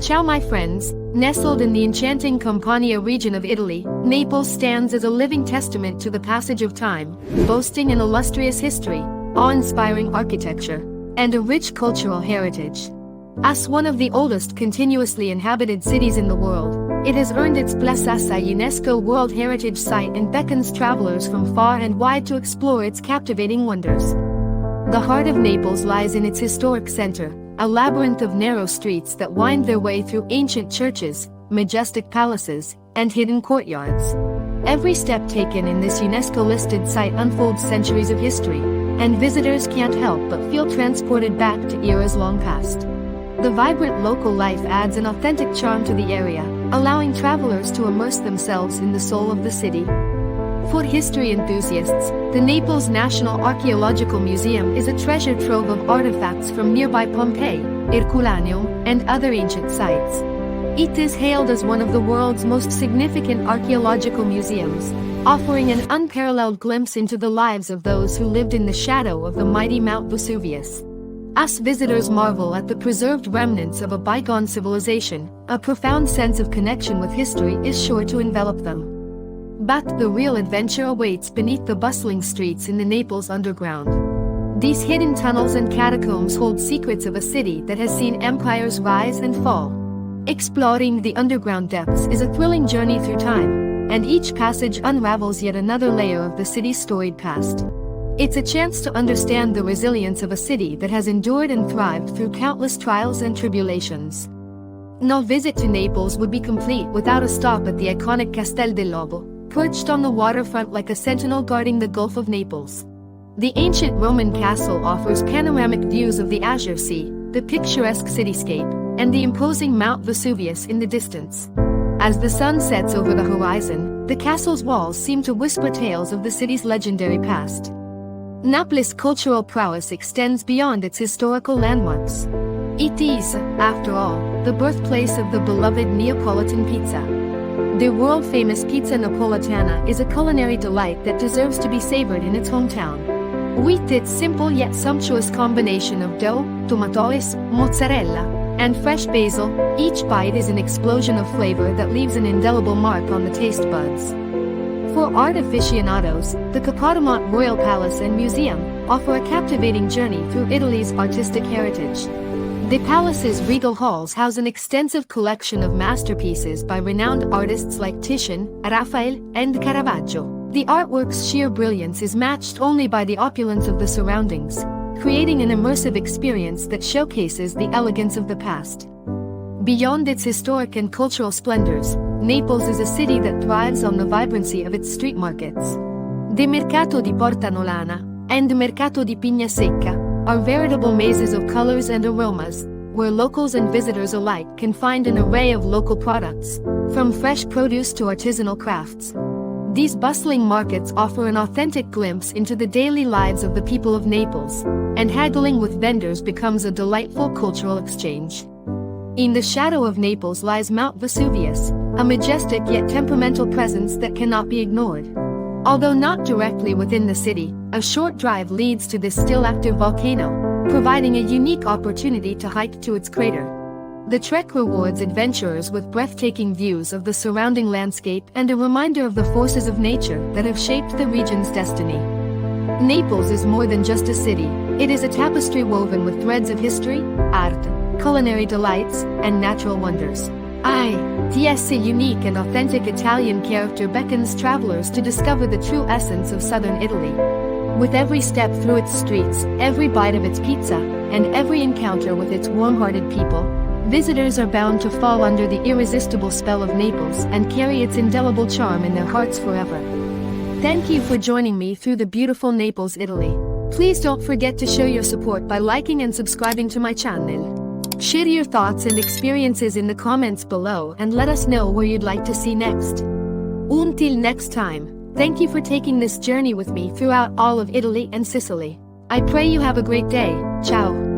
Ciao my friends, nestled in the enchanting Campania region of Italy, Naples stands as a living testament to the passage of time, boasting an illustrious history, awe-inspiring architecture, and a rich cultural heritage. As one of the oldest continuously inhabited cities in the world, it has earned its piazzas, a UNESCO World Heritage Site, and beckons travelers from far and wide to explore its captivating wonders. The heart of Naples lies in its historic center, a labyrinth of narrow streets that wind their way through ancient churches, majestic palaces, and hidden courtyards. Every step taken in this UNESCO-listed site unfolds centuries of history, and visitors can't help but feel transported back to eras long past. The vibrant local life adds an authentic charm to the area, allowing travelers to immerse themselves in the soul of the city. For history enthusiasts, the Naples National Archaeological Museum is a treasure trove of artifacts from nearby Pompeii, Herculaneum, and other ancient sites. It is hailed as one of the world's most significant archaeological museums, offering an unparalleled glimpse into the lives of those who lived in the shadow of the mighty Mount Vesuvius. As visitors marvel at the preserved remnants of a bygone civilization, a profound sense of connection with history is sure to envelop them. But the real adventure awaits beneath the bustling streets in the Naples underground. These hidden tunnels and catacombs hold secrets of a city that has seen empires rise and fall. Exploring the underground depths is a thrilling journey through time, and each passage unravels yet another layer of the city's storied past. It's a chance to understand the resilience of a city that has endured and thrived through countless trials and tribulations. No visit to Naples would be complete without a stop at the iconic Castel dell'Ovo, perched on the waterfront like a sentinel guarding the Gulf of Naples. The ancient Roman castle offers panoramic views of the Azure Sea, the picturesque cityscape, and the imposing Mount Vesuvius in the distance. As the sun sets over the horizon, the castle's walls seem to whisper tales of the city's legendary past. Naples' cultural prowess extends beyond its historical landmarks. It is, after all, the birthplace of the beloved Neapolitan pizza. The world-famous pizza napoletana is a culinary delight that deserves to be savored in its hometown. With its simple yet sumptuous combination of dough, tomatoes, mozzarella, and fresh basil, each bite is an explosion of flavor that leaves an indelible mark on the taste buds. For art aficionados, the Capodimont Royal Palace and Museum offer a captivating journey through Italy's artistic heritage. The palace's regal halls house an extensive collection of masterpieces by renowned artists like Titian, Raphael, and Caravaggio. The artwork's sheer brilliance is matched only by the opulence of the surroundings, creating an immersive experience that showcases the elegance of the past. Beyond its historic and cultural splendors, Naples is a city that thrives on the vibrancy of its street markets. The Mercato di Porta Nolana and the Mercato di Pigna Secca are veritable mazes of colors and aromas, where locals and visitors alike can find an array of local products, from fresh produce to artisanal crafts. These bustling markets offer an authentic glimpse into the daily lives of the people of Naples, and haggling with vendors becomes a delightful cultural exchange. In the shadow of Naples lies Mount Vesuvius, a majestic yet temperamental presence that cannot be ignored. Although not directly within the city, a short drive leads to this still-active volcano, providing a unique opportunity to hike to its crater. The trek rewards adventurers with breathtaking views of the surrounding landscape and a reminder of the forces of nature that have shaped the region's destiny. Naples is more than just a city, it is a tapestry woven with threads of history, art, culinary delights, and natural wonders. Its unique and authentic Italian character beckons travelers to discover the true essence of southern Italy. With every step through its streets, every bite of its pizza, and every encounter with its warm-hearted people, visitors are bound to fall under the irresistible spell of Naples and carry its indelible charm in their hearts forever. Thank you for joining me through the beautiful Naples, Italy. Please don't forget to show your support by liking and subscribing to my channel. Share your thoughts and experiences in the comments below and let us know where you'd like to see next. Until next time, thank you for taking this journey with me throughout all of Italy and Sicily. I pray you have a great day. Ciao.